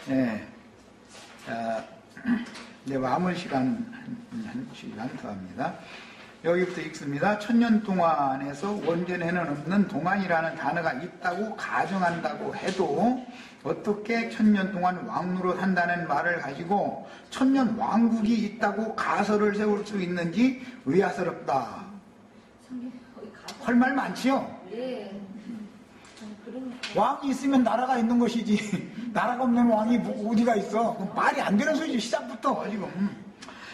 네. 이제 마무리 시간 한 시간 더 합니다. 여기부터 읽습니다. 천년 동안에서 원전에는 없는 동안이라는 단어가 있다고 가정한다고 해도 어떻게 천년 동안 왕노릇 한다는 말을 가지고 천년 왕국이 있다고 가설을 세울 수 있는지 의아스럽다. 할 말 많지요? 네. 왕이 있으면 나라가 있는 것이지 나라가 없는 왕이 어디가 있어? 말이 안 되는 소리지 시작부터 지금.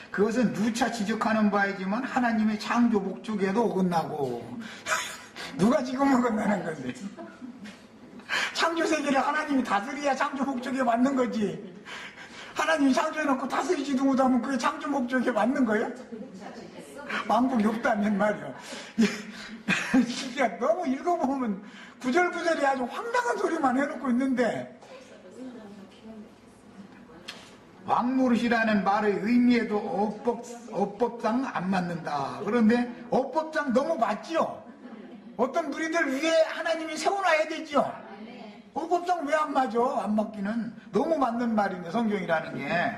그것은 누차 지적하는 바이지만 하나님의 창조 목적에도 어긋나고 누가 지금 어긋나는 건데 창조 세계를 하나님이 다스려야 창조 목적에 맞는 거지. 하나님이 창조해놓고 다스리지도 못하면 그게 창조 목적에 맞는 거예요? 왕국이 없다면 말이야. 진짜 너무 읽어보면 구절구절이 아주 황당한 소리만 해놓고 있는데 왕노릇이라는 말의 의미에도 어법상 안 맞는다. 그런데 어법상 너무 맞지요? 어떤 무리들 위에 하나님이 세워놔야 되죠? 어법상 왜 안 맞아? 안 맞기는 너무 맞는 말인데 성경이라는 게.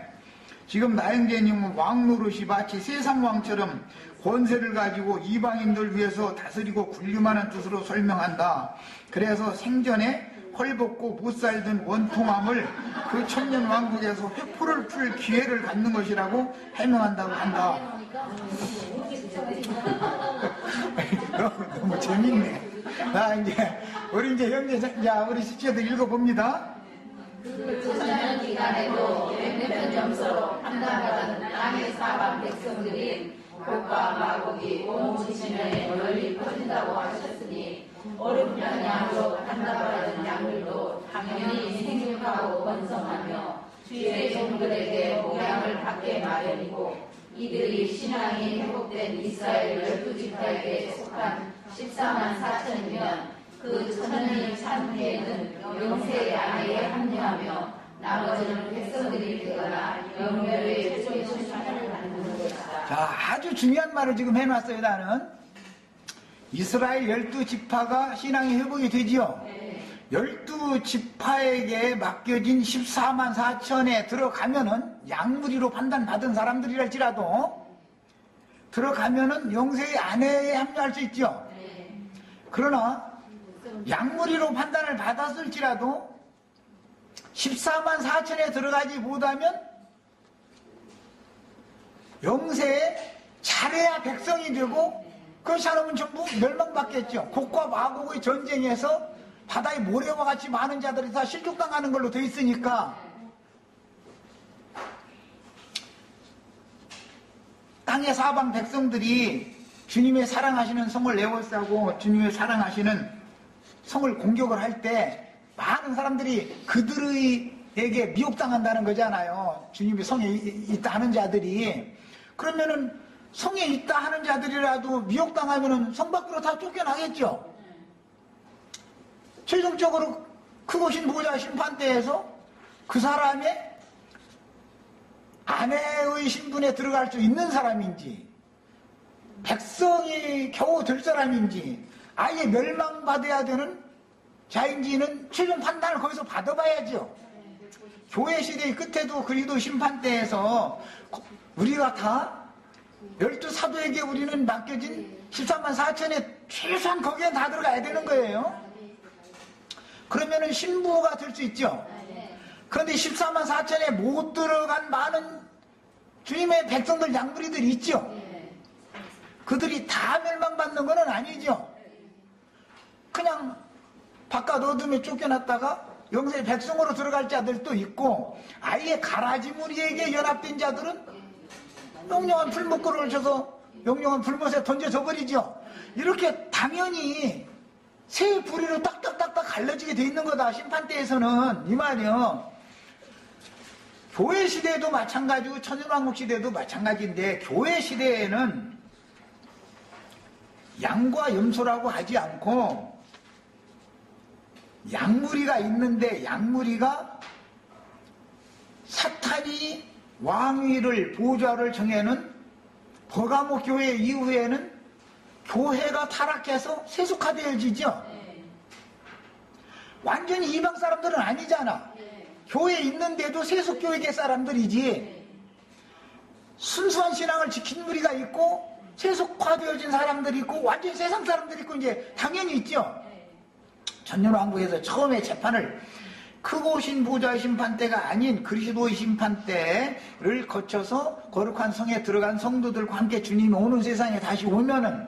지금 나영재님은 왕노릇이 마치 세상왕처럼 권세를 가지고 이방인들 위해서 다스리고 군림하는 뜻으로 설명한다. 그래서 생전에 헐벗고 못 살던 원통함을 그 천년 왕국에서 회포를 풀 기회를 갖는 것이라고 해명한다고 한다. 너무 재밌네. 자, 이제 우리 이제 형제, 자, 우리 시체들 읽어봅니다. 그 천년 기간에도 몇몇 점수로 판단받은 땅의 사방 백성들이 복과 마곡이 온 지면에 널리 퍼진다고 하셨으니 어렵던 양으로 판단받은 양들도 당연히 생육하고 번성하며 주의 종들에게 모양을 받게 마련이고 이들이 신앙이 회복된 이스라엘 12지파에게 속한 14만 4천이면 그 천년이 찬 후에는 영세의 아내에 합류하며 나머지는 백성들이 되거나 영멸의 최초의 순환을 받는 것이다. 자, 아주 중요한 말을 지금 해놨어요. 나는 이스라엘 12지파가 신앙이 회복이 되지요. 네. 12지파에게 맡겨진 14만 4천에 들어가면은 양무리로 판단받은 사람들이랄지라도 들어가면은 영세의 아내에 합류할 수 있죠. 네. 그러나 양무리로 판단을 받았을지라도 14만 4천에 들어가지 못하면 영세에 잘해야 백성이 되고 그렇지 않으면 전부 멸망받겠죠. 곡과 마곡의 전쟁에서 바다의 모래와 같이 많은 자들이 다 실족당하는 걸로 돼 있으니까 땅의 사방 백성들이 주님의 사랑하시는 성을 에워싸고 주님의 사랑하시는 성을 공격을 할 때 많은 사람들이 그들에게 미혹당한다는 거잖아요. 주님이 성에 있다 하는 자들이. 그러면은 성에 있다 하는 자들이라도 미혹당하면은 성 밖으로 다 쫓겨나겠죠. 최종적으로 크고신 보좌 심판대에서 그 사람의 아내의 신분에 들어갈 수 있는 사람인지 백성이 겨우 될 사람인지 아예 멸망받아야 되는 자인지는 최종 판단을 거기서 받아봐야죠. 교회 시대의 끝에도 그리도 심판대에서 우리가 다 12사도에게 우리는 맡겨진 14만 4천에 최소한 거기에 다 들어가야 되는 거예요. 그러면은 신부가 될 수 있죠. 그런데 14만 4천에 못 들어간 많은 주님의 백성들 양무리들이 있죠. 그들이 다 멸망받는 건 아니죠. 그냥 바깥 어둠에 쫓겨났다가 영세의 백성으로 들어갈 자들도 있고 아예 가라지 무리에게 연합된 자들은 영영한 풀목걸이를 쳐서 영영한 불못에 던져져 버리죠. 이렇게 당연히 세 부리로 딱딱딱딱 갈라지게 돼 있는 거다. 심판대에서는 이 말이요. 교회 시대에도 마찬가지고 천연왕국 시대에도 마찬가지인데 교회 시대에는 양과 염소라고 하지 않고 양무리가 있는데 양무리가 사탄이 왕위를 보좌를 정해는 버가모 교회 이후에는 교회가 타락해서 세속화되어지죠. 완전히 이방 사람들은 아니잖아. 교회에 있는데도 세속교육의 사람들이지, 순수한 신앙을 지킨 무리가 있고 세속화되어진 사람들이 있고 완전히 세상 사람들이 있고 이제 당연히 있죠. 천년왕국에서 처음에 재판을 크고 오신 보좌의 심판대가 아닌 그리스도의 심판대를 거쳐서 거룩한 성에 들어간 성도들과 함께 주님이 오는 세상에 다시 오면은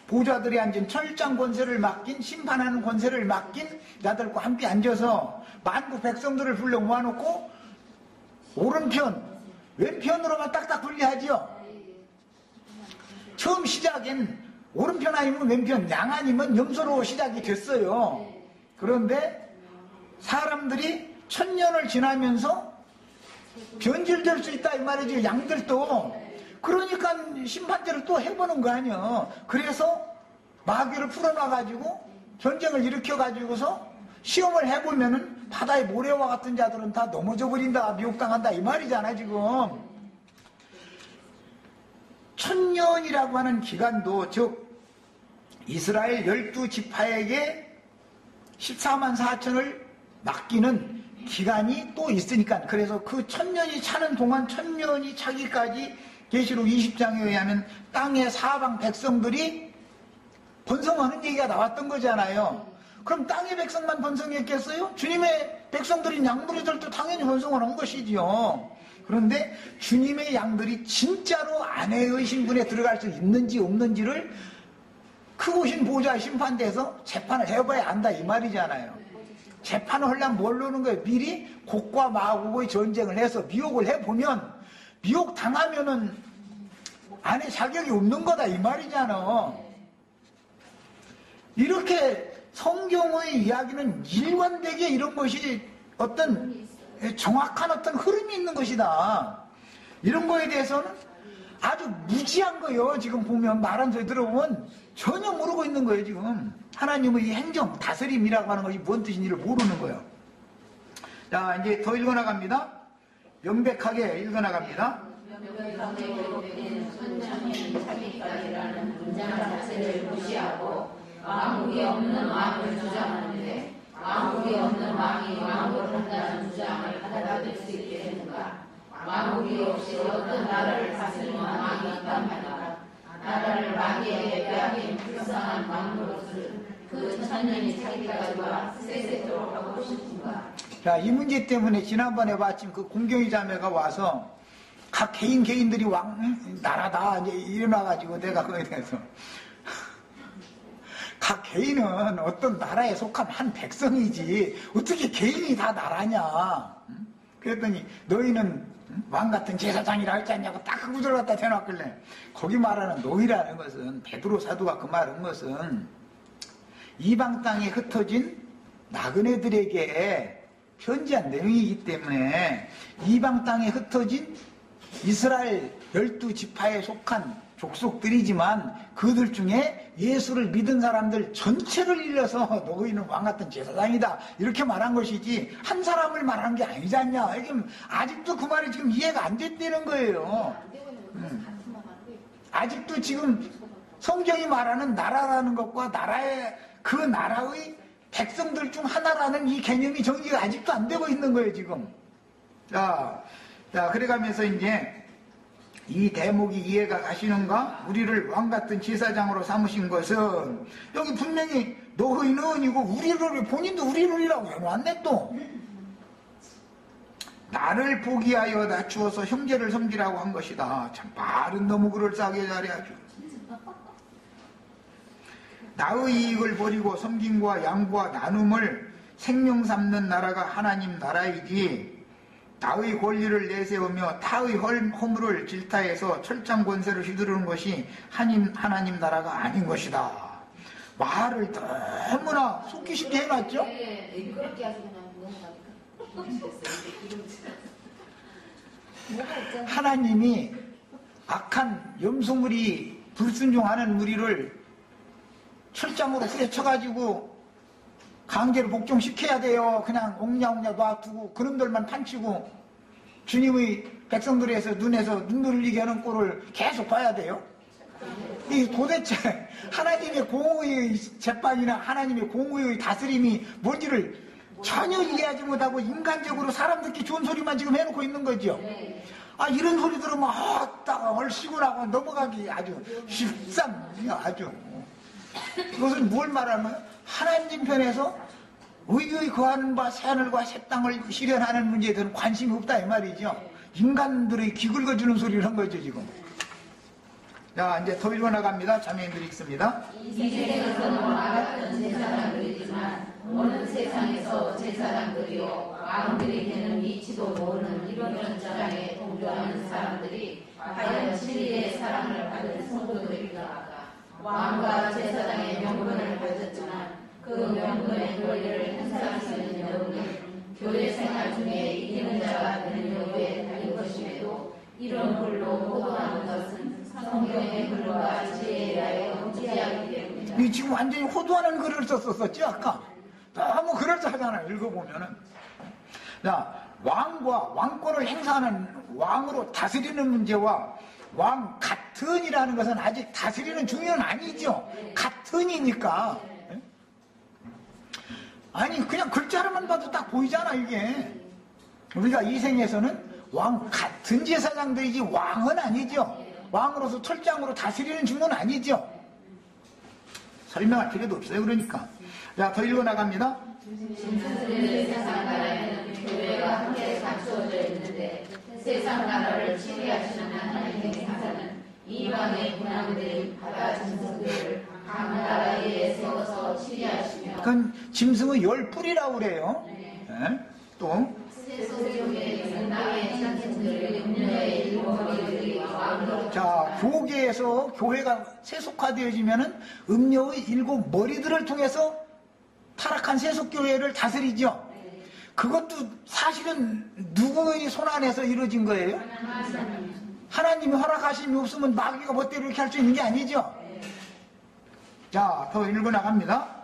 보좌들이 앉은 철장 권세를 맡긴, 심판하는 권세를 맡긴 자들과 함께 앉아서 만국 백성들을 불러 모아놓고 오른편 왼편으로만 딱딱 분리하지요. 처음 시작엔 오른편 아니면 왼편, 양 아니면 염소로 시작이 됐어요. 그런데 사람들이 1000년을 지나면서 변질될 수 있다 이 말이죠. 양들도. 그러니까 심판대를 또 해보는 거 아니야. 그래서 마귀를 풀어놔가지고 전쟁을 일으켜가지고서 시험을 해보면은 바다의 모래와 같은 자들은 다 넘어져 버린다, 미혹당한다 이 말이잖아 지금. 1000년이라고 하는 기간도, 즉 이스라엘 12지파에게 14만 4천을 맡기는 기간이 또 있으니까, 그래서 그 1000년이 차는 동안 1000년이 차기까지 계시록 20장에 의하면 땅의 사방 백성들이 번성하는 얘기가 나왔던 거잖아요. 그럼 땅의 백성만 번성했겠어요? 주님의 백성들인 양무리들도 당연히 번성을 한 것이지요. 그런데 주님의 양들이 진짜로 아내의 신분에 들어갈 수 있는지 없는지를 크고 오신 보좌의 심판대에서 재판을 해봐야 안다 이 말이잖아요. 재판을 하려면 뭘로 하는 거예요? 미리 곡과 마곡의 전쟁을 해서 미혹을 해보면, 미혹 당하면은 아내 자격이 없는 거다 이 말이잖아. 이렇게 성경의 이야기는 일관되게 이런 것이 어떤 정확한 어떤 흐름이 있는 것이다. 이런 거에 대해서는 아주 무지한 거예요. 지금 보면 말한 소리 들어보면 전혀 모르고 있는 거예요. 지금 하나님의 행정, 다스림이라고 하는 것이 뭔 뜻인지를 모르는 거예요. 자, 이제 더 읽어나갑니다. 명백하게 읽어나갑니다. 문장 자체를 무시하고 왕국이 없는 왕을 주장하는데 왕국이 없는 왕이 왕을 한다는 주장을 받아들일 수 있게 되는가? 왕국이 없이 어떤 나라를 다스리는 왕이 있단 말인가? 나라를 마귀에게 빼앗긴 불쌍한 왕노릇을 그 1000년이 차기까지와 세세토록 하고 싶은가? 자, 이 문제 때문에 지난번에 마침 그 공경이 자매가 와서 각 개인들이 나라다 이제 일어나가지고 내가 그거에 대해서 각 개인은 어떤 나라에 속한 한 백성이지 어떻게 개인이 다 나라냐. 그랬더니 너희는 왕 같은 제사장이라 할지 않냐고 딱 그 구절을 갖다 대놨길래, 거기 말하는 너희라는 것은, 베드로 사도가 그 말한 것은 이방 땅에 흩어진 나그네들에게 편지한 내용이기 때문에 이방 땅에 흩어진 이스라엘 12지파에 속한 족속들이지만 그들 중에 예수를 믿은 사람들 전체를 일러서 너희는 왕같은 제사장이다 이렇게 말한 것이지 한 사람을 말한 게 아니지 않냐. 지금 아직도 그 말이 지금 이해가 안 됐다는 거예요. 아직도 지금 성경이 말하는 나라라는 것과 나라의 그 나라의 백성들 중 하나라는 이 개념이 정리가 아직도 안 되고 있는 거예요 지금. 자, 그래가면서 이제 이 대목이 이해가 가시는가? 우리를 왕같은 제사장으로 삼으신 것은, 여기 분명히 너희는이고 우리를, 본인도 우리를이라고 해놨네 또. 나를 포기하여 낮추어서 형제를 섬기라고 한 것이다. 참 말은 너무 그럴싸하게 잘해야죠. 나의 이익을 버리고 섬김과 양보와 나눔을 생명 삼는 나라가 하나님 나라이지, 나의 권리를 내세우며 타의 허물을 질타해서 철장 권세를 휘두르는 것이 하나님 나라가 아닌 것이다. 말을 너무나 속기 쉽게 해놨죠? 그렇게 아주 그냥 하나님이 악한 염소무리, 불순종하는 무리를 철장으로 후려쳐가지고 강제로 복종시켜야 돼요. 그냥 옹냐옹냐 놔두고 그놈들만 판치고 주님의 백성들에서 눈에서 눈물 흘리게 하는 꼴을 계속 봐야 돼요. 이 도대체 하나님의 공의의 재판이나 하나님의 공의의 다스림이 뭔지를 전혀 이해하지 못하고 인간적으로 사람 듣기 좋은 소리만 지금 해놓고 있는 거죠. 이런 소리 들으면 딱 얼씨구나고 넘어가기 아주 쉽상이야. 아주. 그것은 뭘 말하면 하나님 편에서 의의 거하는 바 새하늘과 새 땅을 실현하는 문제에 대한 관심이 없다 이 말이죠. 인간들의 귀 긁어주는 소리를 한 거죠 지금. 자, 이제 더 읽어나갑니다. 자매님들이 읽습니다. 이 세상에서는 와같던 제사장들이지만 오는 세상에서 제사장들이요 왕들에게는 이치도 모르는 이런 전장에 동조하는 사람들이 과연 진리의 사랑을 받은 성도들인가. 왕과 제사장의 명분을 가졌지만 그 명분의 권리를 행사할 수 있는 여러분은 교회 생활 중에 이기는 자가 되는 여부에 달린 것임에도 이런 글로 호도하는 것은 성경의 글과 지혜에 대하여 무지하기 때문이다. 이 지금 완전히 호도하는 글을 썼었지 아까. 너무 그럴듯하잖아요 읽어보면은. 자, 왕과 왕권을 행사하는 왕으로 다스리는 문제와 왕 같은이라는 것은 아직 다스리는 중요는 아니죠. 같은이니까. 아니 그냥 글자로만 봐도 딱 보이잖아 이게. 우리가 이 생에서는 왕 같은 제사장들이지 왕은 아니죠. 왕으로서 철장으로 다스리는 중은 아니죠. 설명할 필요도 없어요. 그러니까. 자, 더 읽어나갑니다. 진실의 세상 나라에는 교회가 함께 갖추어져 있는데 세상 나라를 치리하시는 하나님의 행사는 이방의 군왕들이 바다 짐승들을 각 나라에 세워서 치리하시며 그건 짐승의 10뿔이라고 그래요. 네. 또 자, 교계에서 교회가 세속화되어지면은 음녀의 7머리들을 통해서 타락한 세속교회를 다스리죠. 그것도 사실은 누구의 손안에서 이루어진 거예요? 하나님이 허락하심이 없으면 마귀가 멋대로 이렇게 할 수 있는 게 아니죠. 자, 더 읽어나갑니다.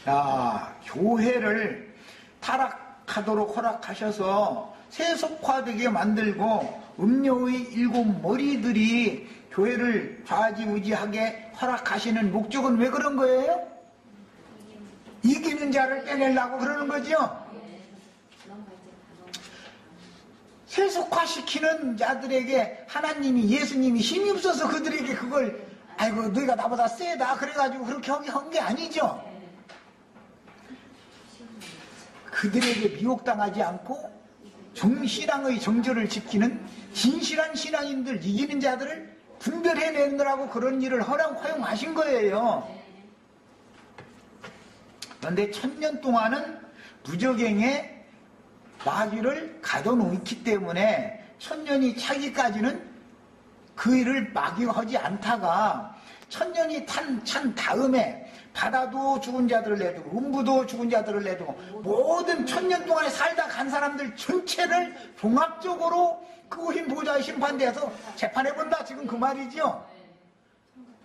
자, 교회를 타락하도록 허락하셔서 세속화되게 만들고 음녀의 7머리들이 교회를 좌지우지하게 허락하시는 목적은 왜 그런 거예요? 이기는 자를 빼내려고 그러는 거죠. 세속화시키는 자들에게 하나님이 예수님이 힘이 없어서 그들에게 그걸 아이고 너희가 나보다 세다 그래가지고 그렇게 한 게 아니죠. 그들에게 미혹당하지 않고 정신앙의 정절을 지키는 진실한 신앙인들 이기는 자들을 분별해내느라고 그런 일을 허용하신 거예요. 그런데 1000년 동안은 무적행에 마귀를 가둬놓기 때문에 1000년이 차기까지는 그 일을 마귀가 하지 않다가 1000년이 찬 다음에 바다도 죽은 자들을 내두고 음부도 죽은 자들을 내두고 모든 1000년 동안에 살다 간 사람들 전체를 종합적으로 크고 보좌의 심판대에서 재판해본다 지금 그 말이죠.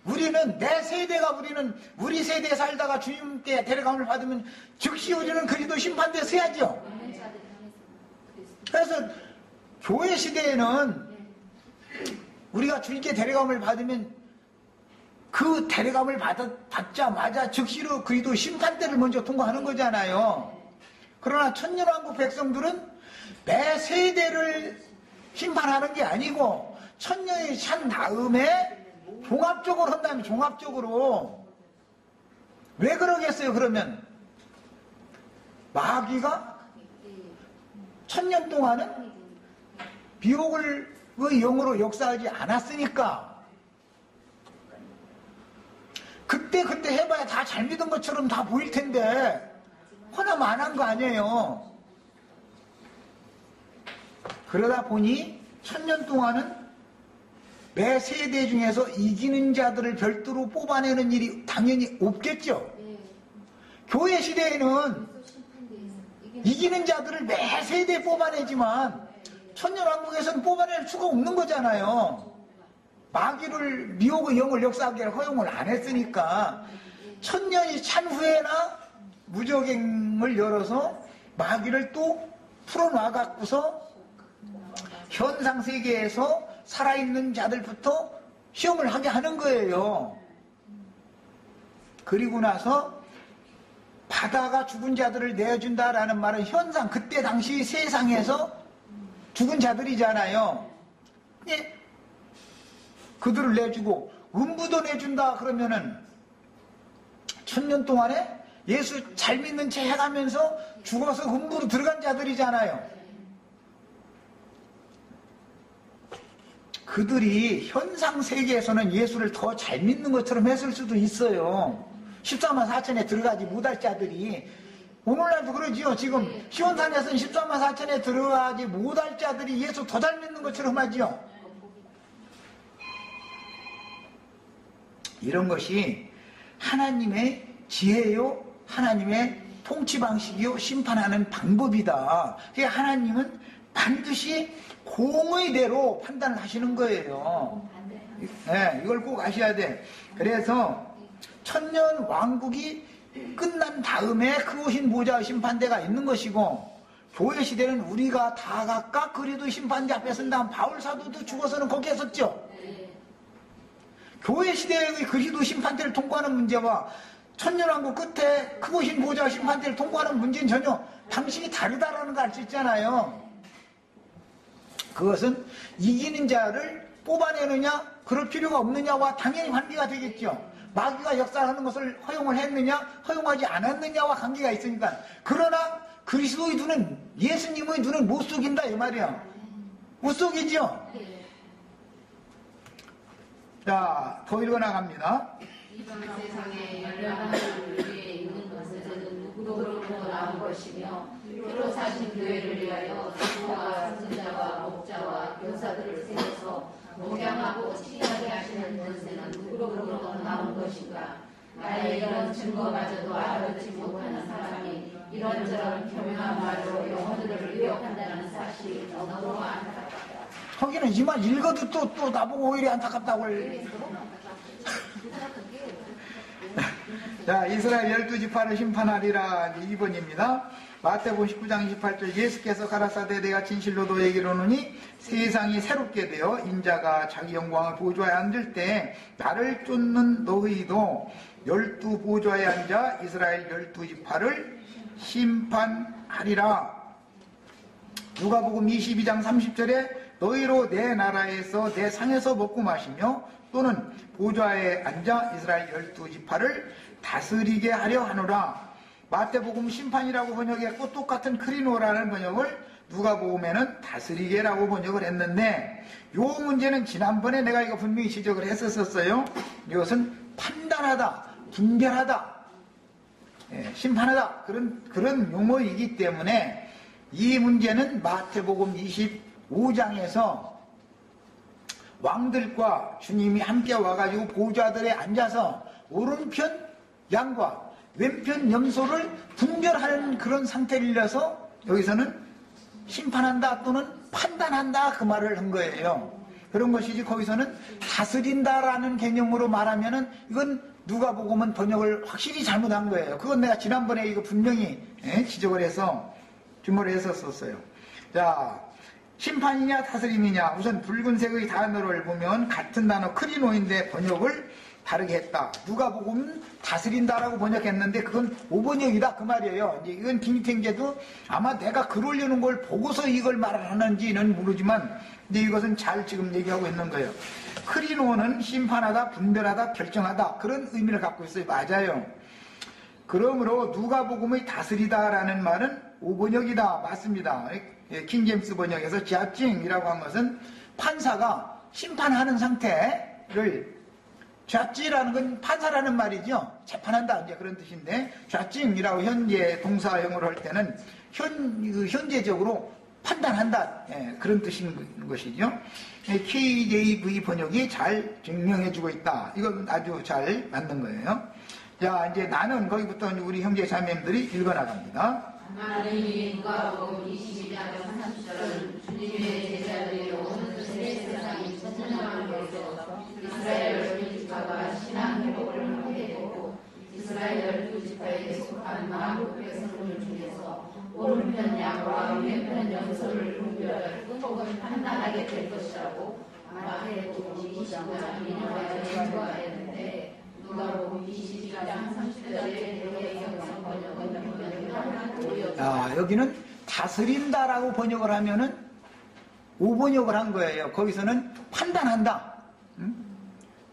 우리는 내 세대가 우리 세대에 살다가 주님께 데려감을 받으면 즉시 우리는 그리스도 심판대에 서야죠. 그래서 교회 시대에는 우리가 주님께 데려감을 받으면 그 데려감을 받자마자 즉시로 그리스도 심판대를 먼저 통과하는 거잖아요. 그러나 천년왕국 백성들은 매 세대를 심판하는 게 아니고 1000년이 찬 다음에 종합적으로 한다면 종합적으로 왜 그러겠어요? 그러면 마귀가 1000년 동안은 비옥의 영으로 역사하지 않았으니까 그때 해봐야 다 잘 믿은 것처럼 다 보일 텐데 허나 안 한 거 아니에요. 그러다 보니 1000년 동안은 매 세대 중에서 이기는 자들을 별도로 뽑아내는 일이 당연히 없겠죠. 교회 시대에는 이기는 자들을 매 세대에 뽑아내지만 천년왕국에서는 뽑아낼 수가 없는 거잖아요. 마귀를 미혹의 영을 역사하게 허용을 안 했으니까 1000년이 찬 후에나 무적행 시험을 열어서 마귀를 또 풀어놔 갖고서 현상 세계에서 살아있는 자들부터 시험을 하게 하는 거예요. 그리고 나서 바다가 죽은 자들을 내준다라는 말은 현상, 그때 당시 세상에서 죽은 자들이잖아요. 예? 그들을 내주고 음부도 내준다 그러면은 1000년 동안에 예수 잘 믿는 채 해가면서 죽어서 음부로 들어간 자들이잖아요. 그들이 현상 세계에서는 예수를 더 잘 믿는 것처럼 했을 수도 있어요. 14만 4천에 들어가지 못할 자들이. 오늘날도 그러지요. 지금 시온산에서는 14만 4천에 들어가지 못할 자들이 예수 더 잘 믿는 것처럼 하지요. 이런 것이 하나님의 지혜요, 하나님의 통치 방식이요, 심판하는 방법이다. 그러니까 하나님은 반드시 공의대로 판단을 하시는 거예요. 네, 이걸 꼭 아셔야 돼. 그래서 천년 왕국이 끝난 다음에 그 오신 보좌의 심판대가 있는 것이고, 교회 시대는 우리가 다 각각 그리도 심판대 앞에 선 다음 바울 사도도 죽어서는 거기에 섰죠. 교회 시대의 그리도 심판대를 통과하는 문제와 천년왕국 끝에 그 오신 보좌의 심판대를 통과하는 문제는 전혀 방식이 다르다라는 걸 알 수 있잖아요. 그것은 이기는 자를 뽑아내느냐 그럴 필요가 없느냐와 당연히 관계가 되겠죠. 마귀가 역사하는 것을 허용을 했느냐 허용하지 않았느냐와 관계가 있으니까. 그러나 그리스도의 눈은, 예수님의 눈은 못 속인다 이 말이야. 못 속이죠. 자, 더 읽어나갑니다. 이번 세상에 열려하는 위에 있는 것은 누구로부터 나온 것이며 새로 사신 교회를 위하여 성도와 선지자와 목자와 교사들을 세워서 목양하고 치하게 하시는 권세는 누구로부터 나온 것인가. 나의 이런 증거마저도 알아듣지 못하는 사람이 이런저런 교묘한 말로 영혼들을 유혹한다는 사실이 너무 안타깝다. 거기는 이 말 읽어도 또 나보고 오히려 안타깝다고. 자, 이스라엘 12지파를 심판하리라. 2번입니다. 마태복음 19장 28절 예수께서 가라사대 내가 진실로 너에게 이르노니 세상이 새롭게 되어 인자가 자기 영광을 보좌에 앉을 때 나를 쫓는 너희도 12보좌에 앉아 이스라엘 12지파를 심판하리라. 누가복음 22장 30절에 너희로 내 나라에서 내 상에서 먹고 마시며 또는 보좌에 앉아 이스라엘 12지파를 다스리게 하려 하노라. 마태복음 심판이라고 번역했고 똑같은 크리노라는 번역을 누가복음에는 다스리게라고 번역을 했는데, 요 문제는 지난번에 내가 이거 분명히 지적을 했었어요. 이것은 판단하다, 분별하다, 심판하다 그런 용어이기 때문에 이 문제는 마태복음 25장에서 왕들과 주님이 함께 와가지고 보좌들에 앉아서 오른편 양과 왼편 염소를 분별하는 그런 상태를 이어서 여기서는 심판한다 또는 판단한다 그 말을 한 거예요. 그런 것이지 거기서는 다스린다라는 개념으로 말하면은 이건 누가복음은 번역을 확실히 잘못한 거예요. 그건 내가 지난번에 이거 분명히 지적을 해서 주모를 했었어요. 자, 심판이냐 다스림이냐. 우선 붉은색의 단어를 보면 같은 단어 크리노인데 번역을 다르게 했다. 누가복음은 다스린다라고 번역했는데 그건 오번역이다 그 말이에요. 이제 이건 빙탱제도 아마 내가 글 올리는 걸 보고서 이걸 말하는지는 모르지만 근데 이것은 잘 지금 얘기하고 있는 거예요. 크리노는 심판하다, 분별하다, 결정하다 그런 의미를 갖고 있어요. 맞아요. 그러므로 누가복음의 다스리다라는 말은 오번역이다. 맞습니다. 킹제임스 번역에서 judging이라고 한 것은 판사가 심판하는 상태를, judge라는 건 판사라는 말이죠. 재판한다 이제 그런 뜻인데 judging이라고 현재 동사형으로 할 때는 현재적으로 판단한다 그런 뜻인 것이죠. KJV 번역이 잘 증명해주고 있다. 이건 아주 잘 맞는 거예요. 자, 이제 나는 거기부터 우리 형제 자매님들이 읽어나갑니다. 하나님이 누가복음 22장 30절은 주님의 제자들이 온 세상이 천년왕국에서 이스라엘 12지파가 신앙 회복을 하게 되고 이스라엘 12지파에게 속한 속한 만국 백성들 중에서 오른편 양과 왼편 염소를 분별 혹은 판단하게 될 것이라고 마태복음 25장 인용하여 연구하였는데 누가복음 22장 30절에 대개성경 번역은 여기는 다스린다라고 번역을 하면은 오번역을 한 거예요. 거기서는 판단한다.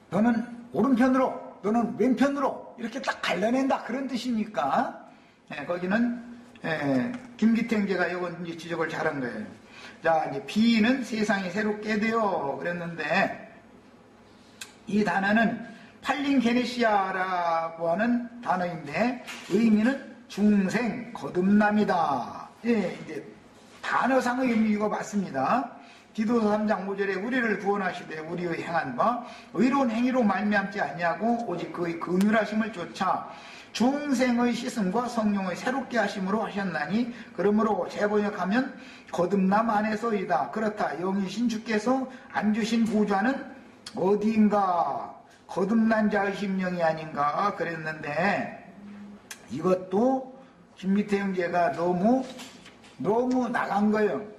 너는 오른편으로, 너는 왼편으로 이렇게 딱 갈라낸다 그런 뜻이니까 거기는 김기태 형제가 이건 이제 지적을 잘한 거예요. 자, 이제 B는 세상이 새롭게 되어 그랬는데 이 단어는 팔린게네시아라고 하는 단어인데 의미는 중생, 거듭남이다. 이제 단어상의 의미가 맞습니다. 디도서 3장 5절에 우리를 구원하시되 우리의 행한 바 의로운 행위로 말미암지 아니하고 오직 그의 긍휼하심을 쫓아 중생의 씻음과 성령의 새롭게 하심으로 하셨나니 그러므로 재번역하면 거듭남 안에서이다. 그렇다. 영이신 주께서 앉으신 보좌는 어디인가? 거듭난 자의 심령이 아닌가 그랬는데 이것도 김미태 형제가 너무 나간 거예요.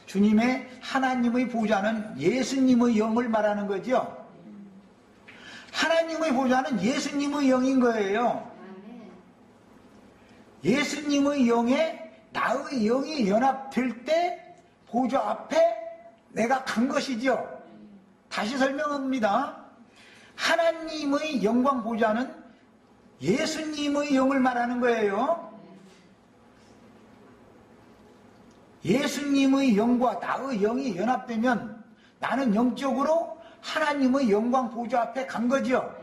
주님의 하나님의 보좌는 예수님의 영을 말하는 거죠. 하나님의 보좌는 예수님의 영인 거예요. 예수님의 영에 나의 영이 연합될 때 보좌 앞에 내가 간 것이죠. 다시 설명합니다. 하나님의 영광 보좌는 예수님의 영을 말하는 거예요. 예수님의 영과 나의 영이 연합되면 나는 영적으로 하나님의 영광 보좌 앞에 간 거죠.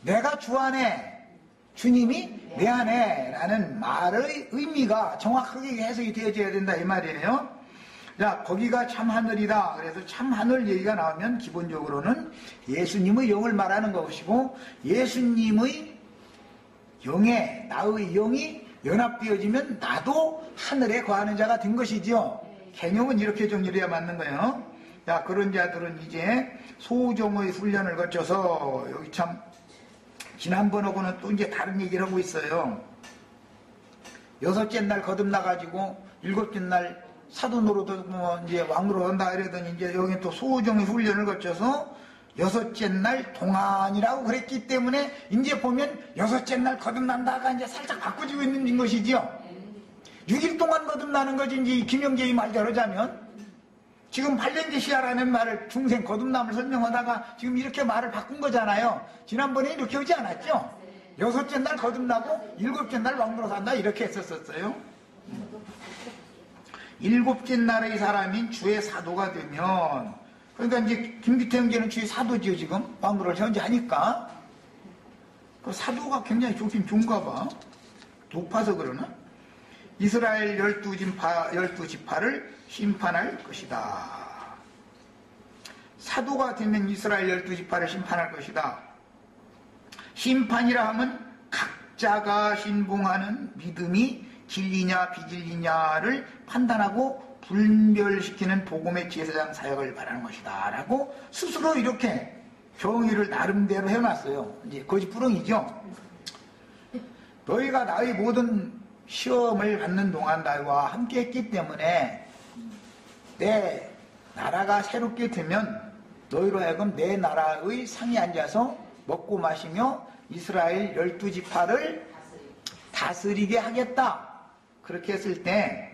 내가 주 안에, 주님이 내 안에 라는 말의 의미가 정확하게 해석이 되어져야 된다 이 말이에요. 자, 거기가 참하늘이다. 그래서 참하늘 얘기가 나오면 기본적으로는 예수님의 영을 말하는 것이고 예수님의 영에 나의 영이 연합되어지면 나도 하늘에 거하는 자가 된 것이죠. 개념은 이렇게 정리해야 맞는 거예요. 자, 그런 자들은 이제 소종의 훈련을 거쳐서 여기 참 지난번하고는 또 이제 다른 얘기를 하고 있어요. 여섯째 날 거듭나가지고 일곱째 날 사도 노릇도 이제 왕으로 한다 이러더니 이제 여기 또 소종의 훈련을 거쳐서 여섯째 날 동안이라고 그랬기 때문에 이제 보면 여섯째 날 거듭난다가 이제 살짝 바꿔지고 있는 것이죠. 6일 동안 거듭나는 거지 이제 김영재의 말대로 하자면 지금 발렌디시아라는 말을 중생 거듭남을 설명하다가 지금 이렇게 말을 바꾼 거잖아요. 지난번에 이렇게 오지 않았죠? 여섯째 날 거듭나고 일곱째 날 왕으로 산다 이렇게 했었어요. 일곱째 날의 사람인 주의 사도가 되면 그러니까 이제 김기태 형제는 주의 사도지요. 지금 왕으로 현재 하니까 그 사도가 굉장히 좋긴 좋은가 봐. 높아서 그러나? 이스라엘 12지파를 심판할 것이다. 사도가 되면 이스라엘 12지파를 심판할 것이다. 심판이라 하면 각자가 신봉하는 믿음이 진리냐 비진리냐를 판단하고 분별시키는 복음의 제사장 사역을 말하는 것이다 라고 스스로 이렇게 정의를 나름대로 해놨어요. 이제 거짓부렁이죠. 너희가 나의 모든 시험을 받는 동안 나와 함께 했기 때문에 내 나라가 새롭게 되면 너희로 하여금 내 나라의 상에 앉아서 먹고 마시며 이스라엘 12지파를 다스리게 하겠다. 그렇게 했을 때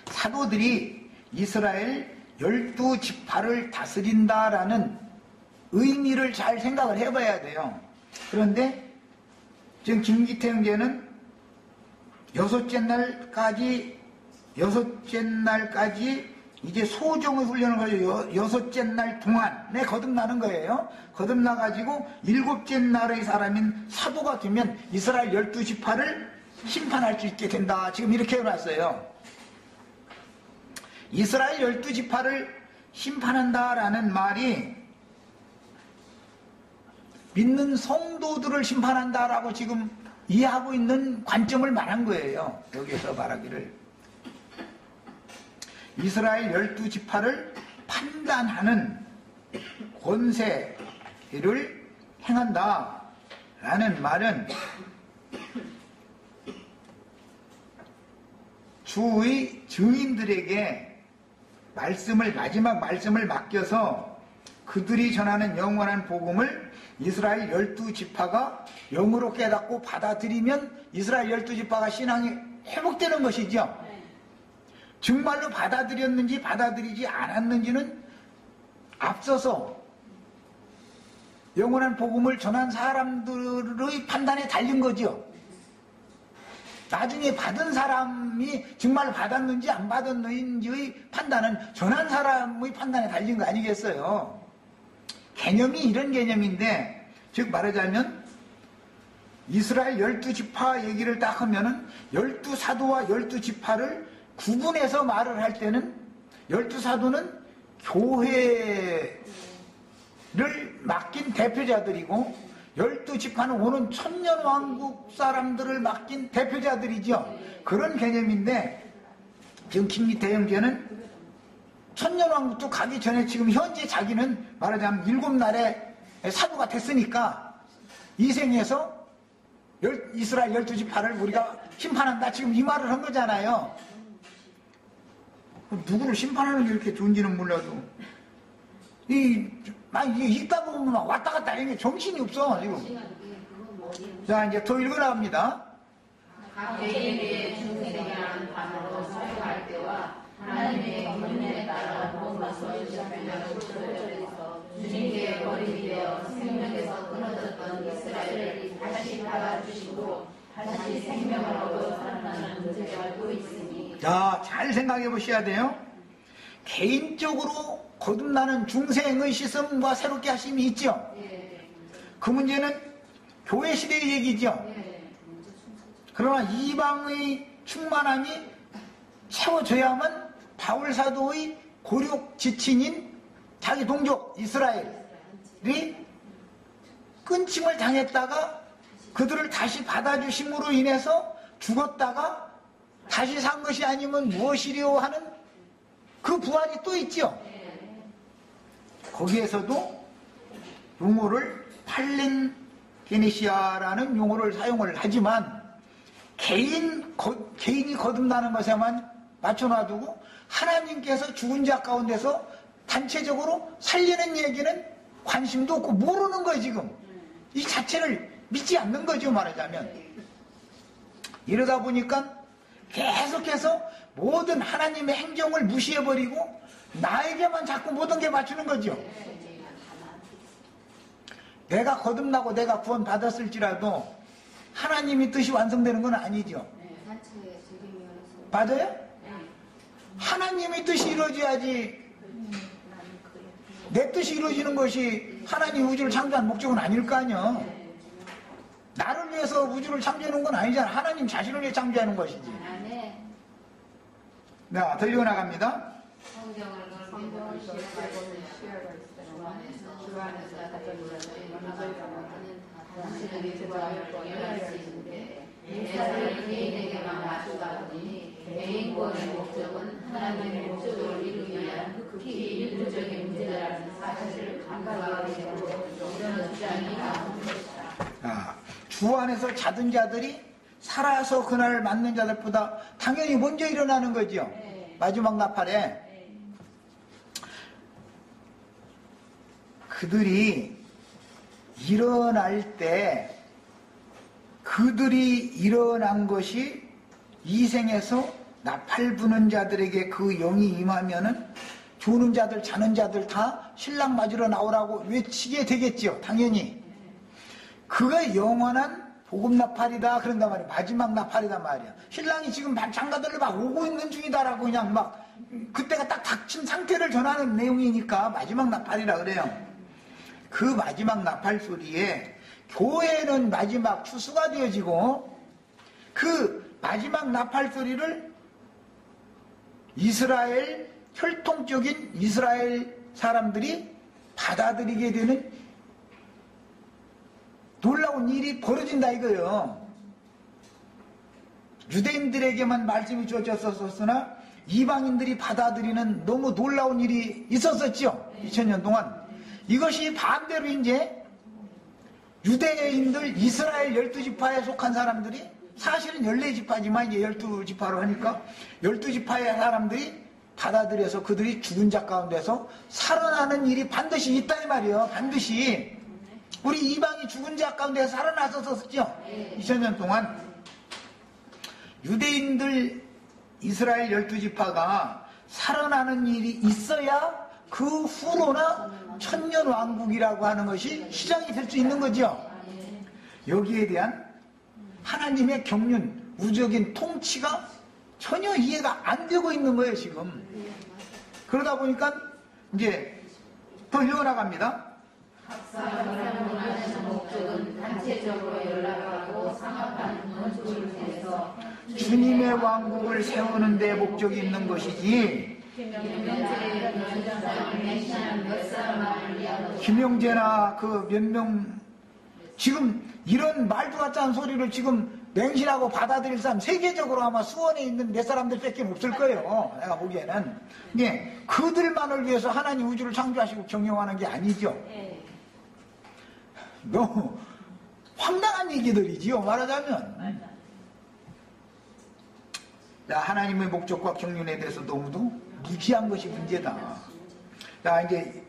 사도들이 이스라엘 12지파를 다스린다라는 의미를 잘 생각을 해봐야 돼요. 그런데 지금 김기태 형제는 여섯째 날까지 이제 소종의 훈련을 가지고 여섯째 날 동안에 거듭나는 거예요. 거듭나가지고 일곱째 날의 사람인 사도가 되면 이스라엘 12지파를 심판할 수 있게 된다. 지금 이렇게 해놨어요. 이스라엘 12지파를 심판한다라는 말이 믿는 성도들을 심판한다라고 지금 이해하고 있는 관점을 말한 거예요. 여기서 말하기를 이스라엘 12지파를 판단하는 권세를 행한다 라는 말은 주의 증인들에게 마지막 말씀을 맡겨서 그들이 전하는 영원한 복음을 이스라엘 12지파가 영으로 깨닫고 받아들이면 이스라엘 12지파가 신앙이 회복되는 것이죠. 정말로 받아들였는지 받아들이지 않았는지는 앞서서 영원한 복음을 전한 사람들의 판단에 달린 거죠. 나중에 받은 사람이 정말 받았는지 안 받았는지의 판단은 전한 사람의 판단에 달린 거 아니겠어요? 개념이 이런 개념인데, 즉 말하자면 이스라엘 12지파 얘기를 딱 하면은 12사도와 12지파를 구분해서 말을 할 때는 12사도는 교회를 맡긴 대표자들이고 12지파는 오는 천년왕국 사람들을 맡긴 대표자들이죠. 그런 개념인데 지금 김미태 형제는 천년왕국도 가기 전에 지금 현재 자기는 말하자면 7날의 사도가 됐으니까 이 생에서 이스라엘 12지파를 우리가 심판한다 지금 이 말을 한 거잖아요. 누구를 심판하는 게 이렇게 좋은지는 몰라도 이게 읽다 보면 막 왔다 갔다 이게 정신이 없어 지금. 자 이제 더 읽어나갑니다. 각 개인의 중생이라는 단어로 사용할 때와 하나님의 경륜에 따라 무엇과 소유시하냐고 설정해서 주님께 버림이 되어 생명에서 끊어졌던 이스라엘을 다시 받아주시고 다시 생명을 얻어 살아나는 문제가 또 있으니. 자, 잘 생각해 보셔야 돼요. 개인적으로 거듭나는 중생의 씻음과 새롭게 하심이 있죠. 그 문제는 교회 시대의 얘기죠. 그러나 이방의 충만함이 채워져야만 바울 사도의 고륙 지친인 자기 동족 이스라엘이 끊침을 당했다가 그들을 다시 받아주심으로 인해서 죽었다가 다시 산 것이 아니면 무엇이리요 하는 그 부활이 또 있죠. 거기에서도 용어를 팔렌게네시아라는 용어를 사용을 하지만 개인이 거듭나는 것에만 맞춰놔두고 하나님께서 죽은 자 가운데서 단체적으로 살리는 얘기는 관심도 없고 모르는 거예요. 지금 이 자체를 믿지 않는 거죠. 말하자면 이러다 보니까 계속해서 모든 하나님의 행정을 무시해버리고 나에게만 자꾸 모든 게 맞추는 거죠. 내가 거듭나고 내가 구원 받았을지라도 하나님의 뜻이 완성되는 건 아니죠. 맞아요? 하나님의 뜻이 이루어져야지 내 뜻이 이루어지는 것이 하나님 우주를 창조한 목적은 아닐 거 아니야. 나를 위해서 우주를 창조하는 건 아니잖아. 하나님 자신을 위해 창조하는 것이지. 네, 더 읽어나갑니다. 예사를 개인에게만 맞추다 보니 개인권의 목적은 하나님의 목적을 이루기 위한 극히 일부적인 문제라는 사실을 간과하게 되고 이런 주장이 나오는 것이다. 주 안에서 자든 자들이 살아서 그날을 맞는 자들보다 당연히 먼저 일어나는 거죠. 마지막 나팔에 그들이 일어날 때 그들이 일어난 것이 이 생에서 나팔 부는 자들에게 그 영이 임하면은 조는 자들 자는 자들 다 신랑 맞으러 나오라고 외치게 되겠죠. 당연히 그가 영원한 복음 나팔이다 그런단 말이야. 마지막 나팔이다 말이야. 신랑이 지금 장가들을 막 오고 있는 중이다라고 그냥 막 그때가 딱 닥친 상태를 전하는 내용이니까 마지막 나팔이라 그래요. 그 마지막 나팔 소리에 교회는 마지막 추수가 되어지고 그 마지막 나팔 소리를 이스라엘 혈통적인 이스라엘 사람들이 받아들이게 되는 놀라운 일이 벌어진다 이거예요. 유대인들에게만 말씀이 주어졌었으나 이방인들이 받아들이는 너무 놀라운 일이 있었었죠. 2000년 동안. 이것이 반대로 이제 유대인들 이스라엘 12지파에 속한 사람들이 사실은 14지파지만 이제 12지파로 하니까 12지파의 사람들이 받아들여서 그들이 죽은 자 가운데서 살아나는 일이 반드시 있다 이 말이에요. 반드시 우리 이방이 죽은 자 가운데 살아났었었죠. 2000년 동안 유대인들 이스라엘 12지파가 살아나는 일이 있어야 그 후로나 천년왕국이라고 하는 것이 시작이 될 수 있는 거죠. 여기에 대한 하나님의 경륜, 우주적인 통치가 전혀 이해가 안 되고 있는 거예요, 지금. 그러다 보니까 이제 더 이어나갑니다. 학사문화의 목적은 단체적으로 연락하고 상합하는 원조를 통해서 주님의 왕국을 세우는 데 목적이 있는 것이지, 김영재나 그 몇 명 지금 이런 말도 같지 않은 소리를 지금 맹신하고 받아들일 사람 세계적으로 아마 수원에 있는 몇 사람들 밖에 없을 거예요. 내가 보기에는. 예, 그들만을 위해서 하나님 우주를 창조하시고 경영하는 게 아니죠. 너무 황당한 얘기들이지요, 말하자면. 자, 하나님의 목적과 경륜에 대해서 너무도 무지한 것이 문제다. 자, 이제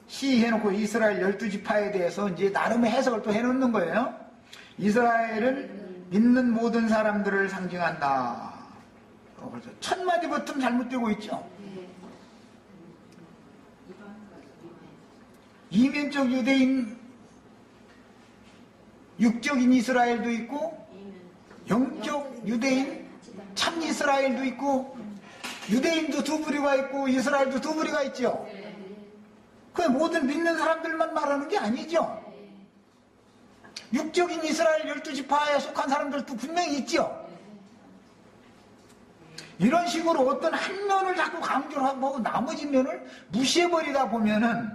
시해놓고 이스라엘 12지파에 대해서 이제 나름의 해석을 또 해놓는 거예요. 이스라엘은 믿는 모든 사람들을 상징한다. 첫 마디부터 잘못되고 있죠. 이면적 유대인, 육적인 이스라엘도 있고, 영적 유대인, 참 이스라엘도 있고, 유대인도 두 부류가 있고, 이스라엘도 두 부류가 있죠. 그 모든 믿는 사람들만 말하는 게 아니죠. 육적인 이스라엘 12지파에 속한 사람들도 분명히 있죠. 이런 식으로 어떤 한 면을 자꾸 강조를 하고 나머지 면을 무시해버리다 보면은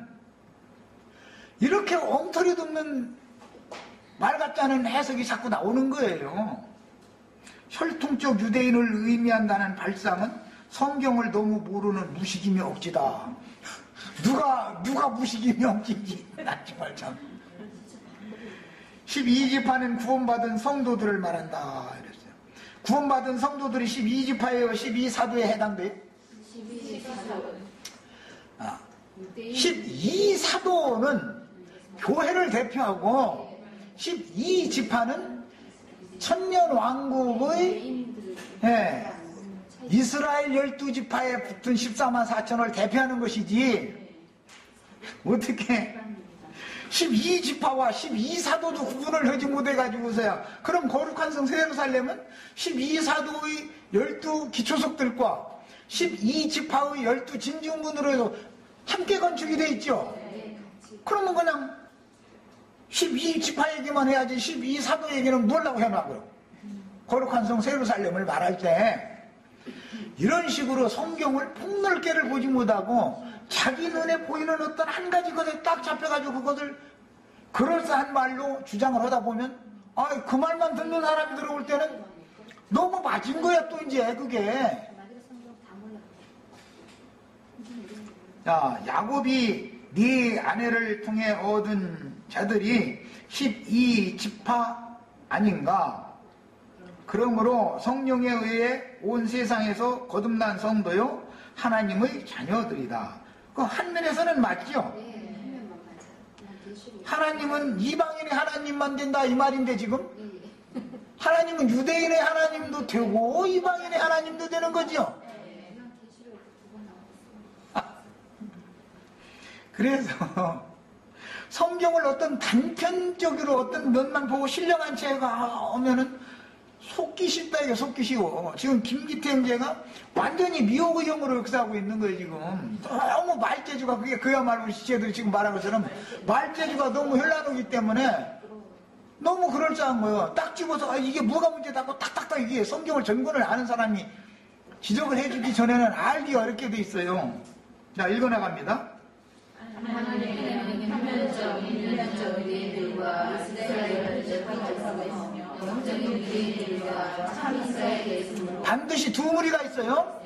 이렇게 엉터리도 없는 말 같지 않은 해석이 자꾸 나오는 거예요. 혈통적 유대인을 의미한다는 발상은 성경을 너무 모르는 무식이며 억지다. 누가 무식이며 억지인지 나 정말 참. 12지파는 구원받은 성도들을 말한다 이랬어요. 구원받은 성도들이 12지파예요, 12사도에 해당돼요? 12사도는 교회를 대표하고 12지파는 천년왕국의 이스라엘 12지파에 붙은 14만 4천을 대표하는 것이지, 어떻게 12지파와 12사도도 구분을 하지 못해가지고서야, 그럼 거룩한 성 예루살렘은 12사도의 12기초석들과 12지파의 12진중문으로 해서 함께 건축이 돼 있죠. 그러면 그냥 12지파 얘기만 해야지 12사도 얘기는 뭐라고 해놔고요. 거룩한 성 예루살렘을 말할 때 이런 식으로 성경을 폭넓게를 보지 못하고 자기 눈에 보이는 어떤 한 가지 것에 딱 잡혀가지고 그것을 그럴싸한 말로 주장을 하다 보면, 그 말만 듣는 사람이 들어올 때는 너무 맞은 거야 또 이제 그게. 자, 야곱이 네 아내를 통해 얻은 자들이 12지파 아닌가? 그러므로 성령에 의해 온 세상에서 거듭난 성도요 하나님의 자녀들이다. 그 한면에서는 맞죠? 하나님은 이방인의 하나님만 된다 이 말인데, 지금 하나님은 유대인의 하나님도 되고 이방인의 하나님도 되는 거죠. 그래서 성경을 어떤 단편적으로 어떤 면만 보고 신령한 채가 오면은 속기 쉽다, 이게 속기 쉬워. 지금 김기태 형제가 완전히 미혹의형으로 역사하고 있는 거예요, 지금. 너무 말재주가, 그게 그야말로 시체들이 지금 말한 것처럼 말재주가 너무 현란하기 때문에 너무 그럴싸한 거예요. 딱 집어서 이게 뭐가 문제다고 탁탁탁 이게 성경을 전권을 아는 사람이 지적을 해주기 전에는 알기 어렵게 돼 있어요. 자, 읽어나갑니다. 하나님은 표면적, 인면적 유대인들과 이스라엘을 대표하고 있으며 영적인 유대인들과 참 이스라엘에 있으므로 반드시 두 무리가 있어요.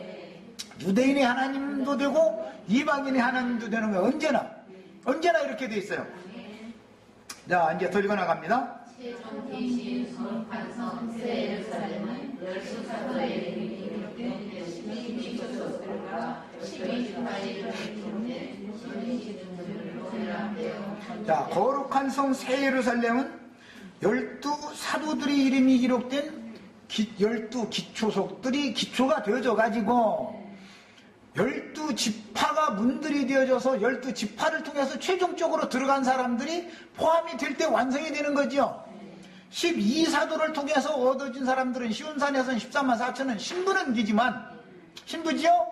유대인의 하나님도 되고 이방인의 하나님도 되는 거예요. 언제나 이렇게 돼 있어요. 자, 이제 더 읽어나갑니다. 최종 계신 거룩한 성 새 예루살렘은 열두 사도의 이름이 기록된 12지파들과 12지파의 기록된 12지파들로 연락되어. 자, 거룩한 성 새 예루살렘은 12사도들의 이름이 기록된 12기초석들이 기초가 되어져 가지고 12지파가 문들이 되어져서 12지파를 통해서 최종적으로 들어간 사람들이 포함이 될 때 완성이 되는 거죠. 12사도를 통해서 얻어진 사람들은 시온산에서는 14만 4천은 신부는 기지만 신부지요?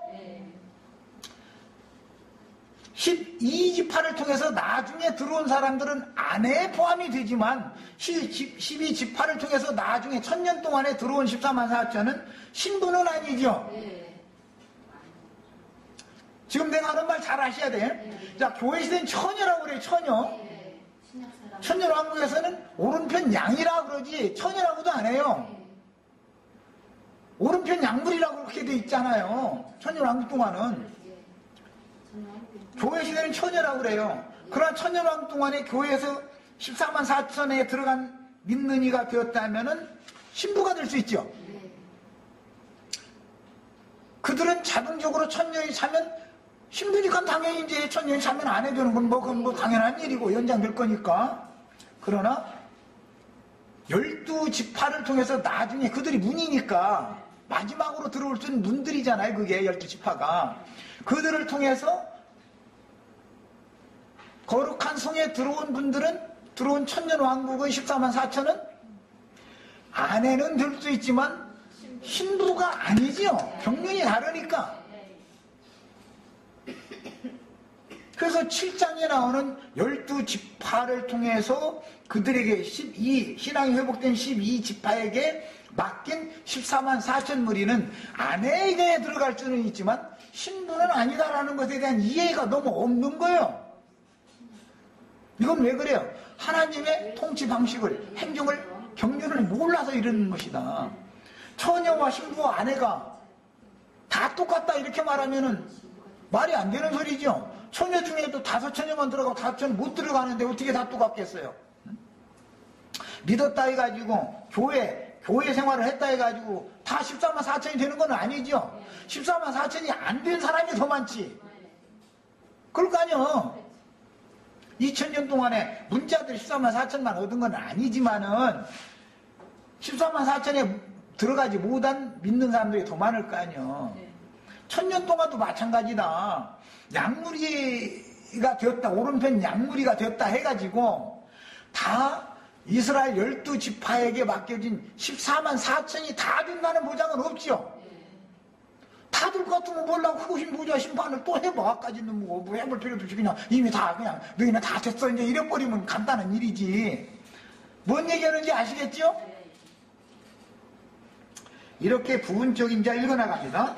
12지파를 통해서 나중에 들어온 사람들은 안에 포함이 되지만 12지파를 통해서 나중에 1000년 동안에 들어온 14만 4천은 신부는 아니죠. 지금 내가 하는 말 잘 아셔야 돼. 자, 교회 시대는 처녀라고 그래요. 처녀 왕국에서는 오른편 양이라고 그러지 처녀라고도 안 해요. 오른편 양물이라고 그렇게 돼 있잖아요. 처녀 왕국 동안은. 교회 시대는 처녀라고 그래요. 그러나 처녀 왕국 동안에 교회에서 14만 4천에 들어간 믿는 이가 되었다면은 신부가 될 수 있죠. 그들은 자동적으로 천년이 차면 신부니까 당연히 이제 천년이 차면 안 해주는 건 그건 뭐 당연한 일이고 연장될 거니까. 그러나 12지파를 통해서 나중에 그들이 문이니까 마지막으로 들어올 수 있는 문들이잖아요. 그게 12지파가. 그들을 통해서 거룩한 성에 들어온 분들은 들어온 천년 왕국의 14만 4천은 아내는 될 수 있지만 신부가 아니지요. 경륜이 다르니까. 그래서 7장에 나오는 12지파를 통해서 그들에게 신앙이 회복된 12지파에게 맡긴 14만 4천 무리는 아내에게 들어갈 수는 있지만 신부는 아니다라는 것에 대한 이해가 너무 없는 거예요. 이건 왜 그래요? 하나님의 통치 방식을, 행정을, 경륜을 몰라서 이러는 것이다. 처녀와 신부와 아내가 다 똑같다 이렇게 말하면은 말이 안 되는 소리죠. 처녀 중에도 5처녀만 들어가고 5처녀 못 들어가는데 어떻게 다 똑같겠어요? 믿었다 해가지고 교회 생활을 했다 해가지고 다 14만 4천이 되는 건 아니죠. 14만 4천이 안 된 사람이 더 많지. 그럴 거 아니요. 2000년 동안에 문자들 14만 4천만 얻은 건 아니지만은 14만 4천에 들어가지 못한 믿는 사람들이 더 많을 거 아니요. 1000년 동안도 마찬가지다. 양무리가 되었다, 오른편 양무리가 되었다 해가지고 다 이스라엘 12지파에게 맡겨진 14만 4천이 다 된다는 보장은 없죠. 다들 같으면 몰라고 그것이 뭐냐 심판을 또 해봐까지는 뭐 해볼 필요도 없이 그냥 이미 다 그냥 너희는 다 됐어 이제 이래버리면 간단한 일이지. 뭔 얘기하는지 아시겠죠? 이렇게 부분적인 자 읽어나갑니다.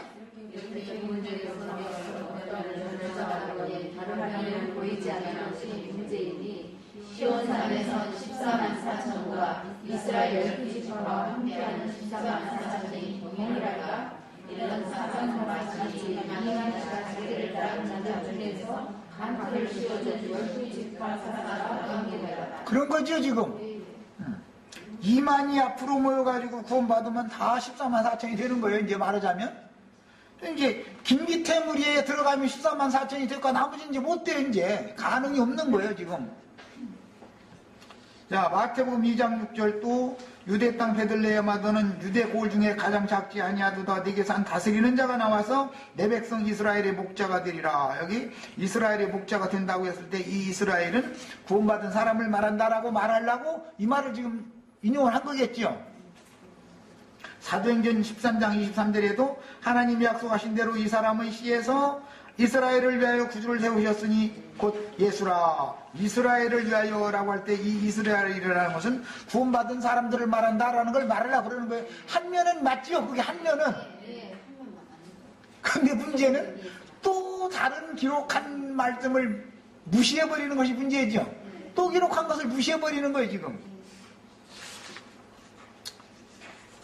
보이지 않는 것이 문제이니 시온산에서 14만 4천과 이스라엘 12지파와 함께하는 14만 4천이 동일할까? 이런 사상과 말씀이 양이한 자가 자기를 따르는 자 중에서 간표를 씌워준 12지파 사사가 관계되었다. 그런 거죠 지금. 2만이 앞으로 모여가지고 구원받으면 다 14만 4천이 되는 거예요. 이제 말하자면. 이제 김기태 무리에 들어가면 14만 4천이 될까 나머지 이제 못 돼요. 이제 가능이 없는 거예요 지금. 자, 마태복음 2장 6절 또 유대 땅 베들레헴하더는 유대 고을 중에 가장 작지 아니하도다 네게 산 다스리는 자가 나와서 내 백성 이스라엘의 목자가 되리라. 여기 이스라엘의 목자가 된다고 했을 때 이 이스라엘은 구원받은 사람을 말한다라고 말하려고 이 말을 지금 인용을 한 거겠죠. 사도행전 13장 23절에도 하나님이 약속하신 대로 이 사람의 씨에서 이스라엘을 위하여 구주를 세우셨으니 곧 예수라. 이스라엘을 위하여라고 할 때 이 이스라엘이라는 것은 구원받은 사람들을 말한다라는 걸 말하려고 그러는 거예요. 한 면은 맞지요. 그게 한 면은. 근데 문제는 또 다른 기록한 말씀을 무시해버리는 것이 문제죠. 또 기록한 것을 무시해버리는 거예요 지금.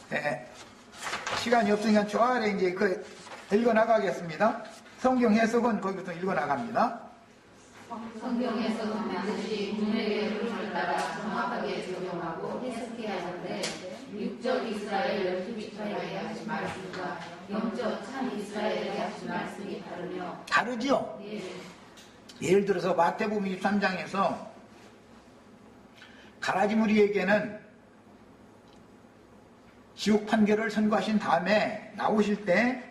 네. 시간이 없으니까 저 아래 이제 읽어 나가겠습니다. 성경 해석은 거기부터 읽어 나갑니다. 성경에서는 반드시 문맥의 흐름을 따라 정확하게 적용하고 해석해야 하는데 육적 이스라엘 12지파에게 하신 말씀과 영적 참 이스라엘에게 하신 말씀이 다르며 다르죠? 예. 예를 들어서 마태복음 23장에서 가라지 무리에게는 지옥 판결을 선고하신 다음에 나오실 때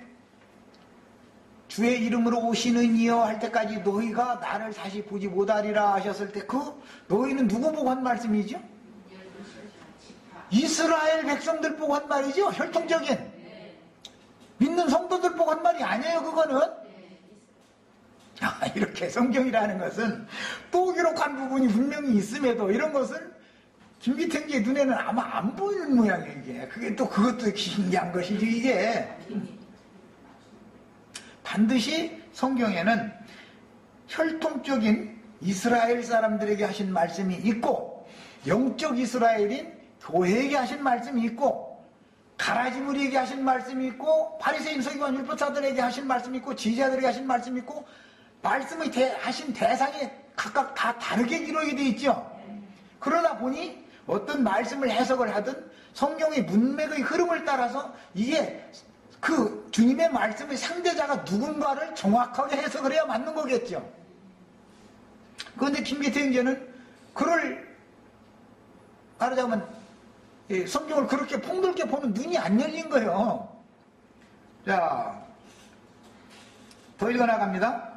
주의 이름으로 오시는 이여 할 때까지 너희가 나를 다시 보지 못하리라 하셨을 때 그 너희는 누구 보고 한 말씀이죠? 이스라엘 백성들 보고 한 말이죠. 혈통적인 믿는 성도들 보고 한 말이 아니에요. 그거는 이렇게 성경이라는 것은 또 기록한 부분이 분명히 있음에도 이런 것은 김기택의 눈에는 아마 안 보이는 모양이에요. 이게 그게 또 그것도 신기한 것이지. 이게 반드시 성경에는 혈통적인 이스라엘 사람들에게 하신 말씀이 있고 영적 이스라엘인 교회에게 하신 말씀이 있고 가라지 무리에게 하신 말씀이 있고 바리새인 서기관 율법사들에게 하신 말씀이 있고 지지자들에게 하신 말씀이 있고 말씀을 하신 대상이 각각 다 다르게 기록이 되어 있죠. 그러다 보니 어떤 말씀을 해석을 하든 성경의 문맥의 흐름을 따라서 이게 그 주님의 말씀의 상대자가 누군가를 정확하게 해석을 해야 맞는 거겠죠. 그런데 김기태 형제는 그를 말하자면 성경을 그렇게 폭넓게 보는 눈이 안 열린 거예요. 자, 더 읽어나갑니다.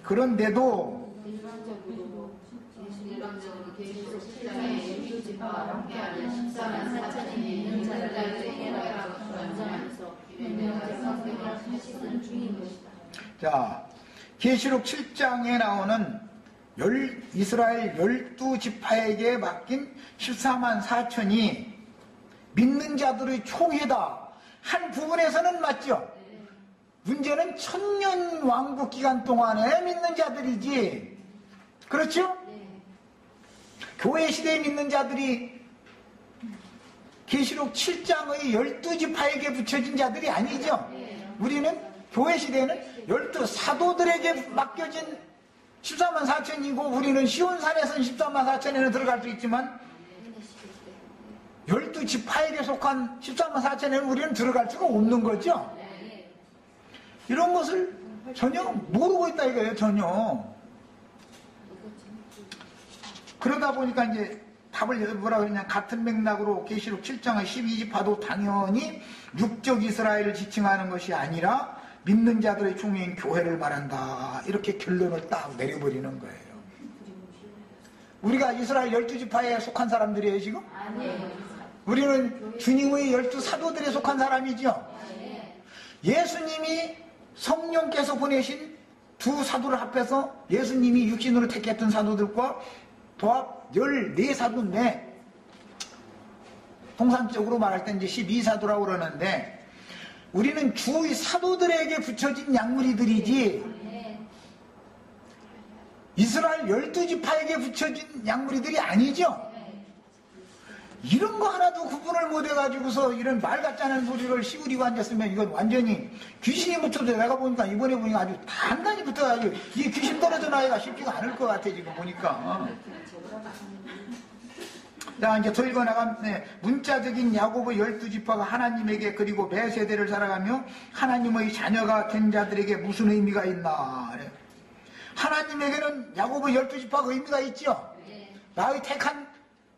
그런데도 일반적으로 계시록 7장에 유지파와 함께하는 14만 4천인이 있는 자들에게 해라라고 주장하면서 유명한 성경을 사실은 중인 것이다. 자, 계시록 7장에 나오는 이스라엘 12지파에게 맡긴 14만 4천이 믿는 자들의 총회다 한 부분에서는 맞죠. 문제는 천년 왕국 기간 동안에 믿는 자들이지. 그렇죠? 교회 시대에 믿는 자들이 계시록 7장의 12지파에게 붙여진 자들이 아니죠. 우리는 교회 시대에는 12사도들에게 맡겨진 14만 4천이고 우리는 시온산에서는 14만 4천에는 들어갈 수 있지만 12지파에게 속한 14만 4천에는 우리는 들어갈 수가 없는 거죠. 이런 것을 전혀 모르고 있다 이거예요. 전혀. 그러다 보니까 이제 답을 뭐라 그러냐, 같은 맥락으로 계시록 7장의 12지파도 당연히 육적 이스라엘을 지칭하는 것이 아니라 믿는 자들의 총회인 교회를 말한다. 이렇게 결론을 딱 내려버리는 거예요. 우리가 이스라엘 12지파에 속한 사람들이에요 지금? 아니에요. 우리는 주님의 12사도들에 속한 사람이죠. 예수님이 성령께서 보내신 두 사도를 합해서 예수님이 육신으로 택했던 사도들과 도합 14사도인데 통상적으로 말할 때 이제 12사도라고 그러는데 우리는 주의 사도들에게 붙여진 양무리들이지 이스라엘 12지파에게 붙여진 양무리들이 아니죠. 이런 거 하나도 구분을 못 해가지고서 이런 말 같지 않은 소리를 시우리고 앉았으면 이건 완전히 귀신이 붙어도 내가 보니까 이번에 보니까 아주 단단히 붙어가지고 이 귀신 떨어져 나기가 쉽지가 않을 것 같아 지금 보니까. 자, 이제 더 읽어나가면 문자적인 야고보 12지파가 하나님에게 그리고 매 세대를 살아가며 하나님의 자녀가 된 자들에게 무슨 의미가 있나. 하나님에게는 야고보 12지파가 의미가 있죠. 나의 택한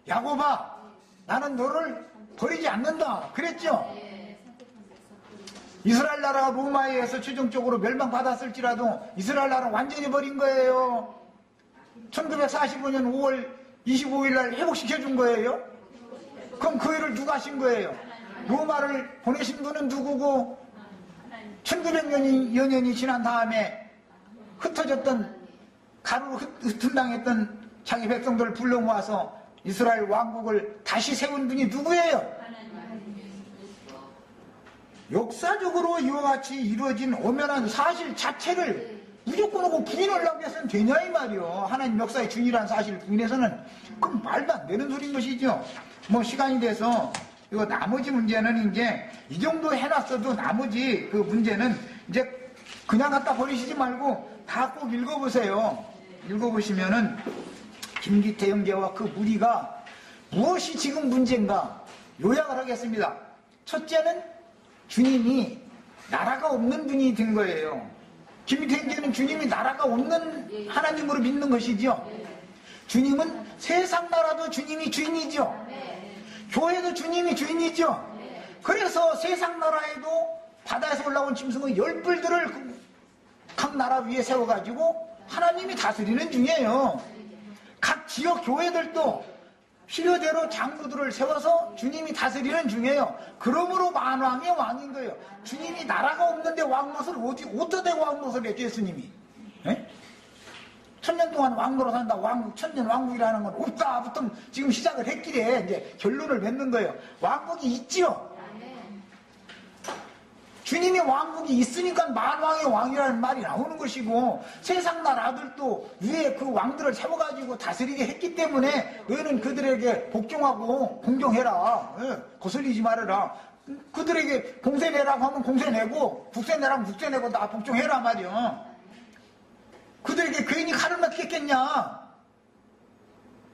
야고보아 나는 너를 버리지 않는다 그랬죠. 이스라엘 나라가 로마에 의해서 최종적으로 멸망받았을지라도 이스라엘 나라 완전히 버린 거예요. 1945년 5월 25일 날 회복시켜준 거예요. 그럼 그 일을 누가 하신 거예요? 로마를 보내신 분은 누구고 1900년이 지난 다음에 흩어졌던 가루로 흩어당했던 자기 백성들을 불러 모아서 이스라엘 왕국을 다시 세운 분이 누구예요? 역사적으로 이와 같이 이루어진 엄연한 사실 자체를 무조건 하고 부인하려고 해서는 되냐 이 말이요. 하나님 역사의 중이라는 사실을 부인해서는 그건 말도 안 되는 소리인 것이죠. 뭐 시간이 돼서 이거 나머지 문제는 이제 이 정도 해놨어도 나머지 그 문제는 이제 그냥 갖다 버리시지 말고 다 꼭 읽어보세요. 읽어보시면은 김기태 형제와 그 무리가 무엇이 지금 문제인가 요약을 하겠습니다. 첫째는 주님이 나라가 없는 분이 된 거예요. 김기태 형제는 주님이 나라가 없는 하나님으로 믿는 것이죠. 주님은 세상 나라도 주님이 주인이죠. 교회도 주님이 주인이죠. 그래서 세상 나라에도 바다에서 올라온 짐승의 열불들을 각 나라 위에 세워가지고 하나님이 다스리는 중이에요. 각 지역 교회들도 필요대로 장로들을 세워서 주님이 다스리는 중이에요. 그러므로 만왕의 왕인 거예요. 주님이 나라가 없는데 왕노릇을 어떻게 왕노릇을 했죠, 예수님이? 에? 1000년 동안 왕노릇 한다, 왕국, 천년 왕국이라는 건 없다부터 지금 시작을 했길래 이제 결론을 맺는 거예요. 왕국이 있지요. 주님이 왕국이 있으니까 만왕의 왕이라는 말이 나오는 것이고, 세상 나라들도 위에 그 왕들을 세워가지고 다스리게 했기 때문에 너희는 그들에게 복종하고 공경해라. 거슬리지 말아라. 그들에게 공세 내라고 하면 공세 내고, 국세 내라고 하면 국세 내고 다 복종해라 말이야. 그들에게 괜히 칼을 맞겠겠냐.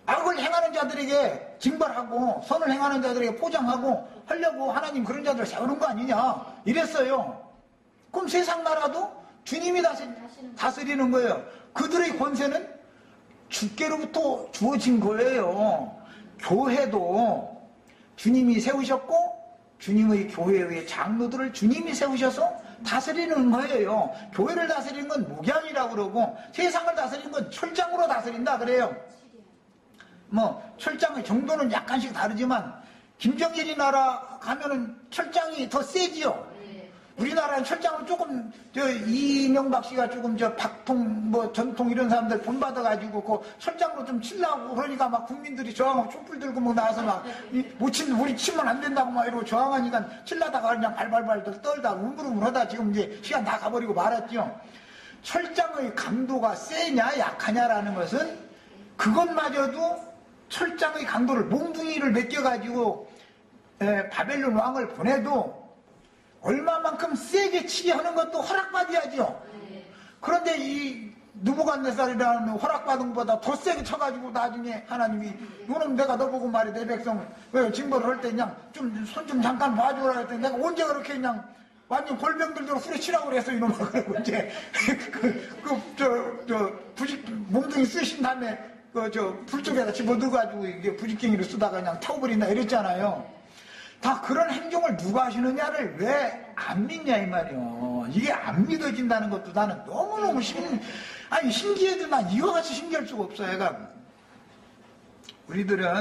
악을 행하는 자들에게 징벌하고 선을 행하는 자들에게 포장하고 하려고 하나님 그런 자들을 세우는 거 아니냐 이랬어요. 그럼 세상 나라도 주님이 다스리는 거예요. 그들의 권세는 주께로부터 주어진 거예요. 교회도 주님이 세우셨고 주님의 교회의 장로들을 주님이 세우셔서 다스리는 거예요. 교회를 다스리는 건 목양이라고 그러고 세상을 다스리는 건 철장으로 다스린다 그래요. 뭐 철장의 정도는 약간씩 다르지만 김정일이 나라 가면은 철장이 더 세지요. 우리나라는 철장을 조금 이명박 씨가 조금 박통 뭐 전통 이런 사람들 본받아가지고 그 철장으로 좀 치려고 그러니까 막 국민들이 저항하고 촛불 들고 막 나와서 막 못 치면 우리 치면 안 된다고 막 이러고 저항하니까 칠라다가 그냥 발발발 떨다 우물우물하다 지금 이제 시간 다 가버리고 말았죠. 철장의 강도가 세냐 약하냐라는 것은 그것마저도 철장의 강도를 몽둥이를 맡겨가지고 바벨론 왕을 보내도 얼마만큼 세게 치게 하는 것도 허락받아야죠. 그런데 이 느부갓네살이라는 허락받은 것보다 더 세게 쳐가지고 나중에 하나님이 너는 내가 너보고 말해 내 백성을 왜 징벌을 할 때 그냥 좀 손 좀 잠깐 봐주라 했더니 내가 언제 그렇게 그냥 완전 골병들대로 후려치라고 그랬어 이놈아. 그러고 이제 부직 몽둥이 쓰신 다음에 불 쪽에다 집어넣어가지고 이게 부직갱이로 쓰다가 그냥 타워버린다 이랬잖아요. 다 그런 행동을 누가 하시느냐를 왜 안 믿냐 이 말이요. 이게 안 믿어진다는 것도 나는 너무너무 신기해도 난 이와 같이 신기할 수가 없어요. 우리들은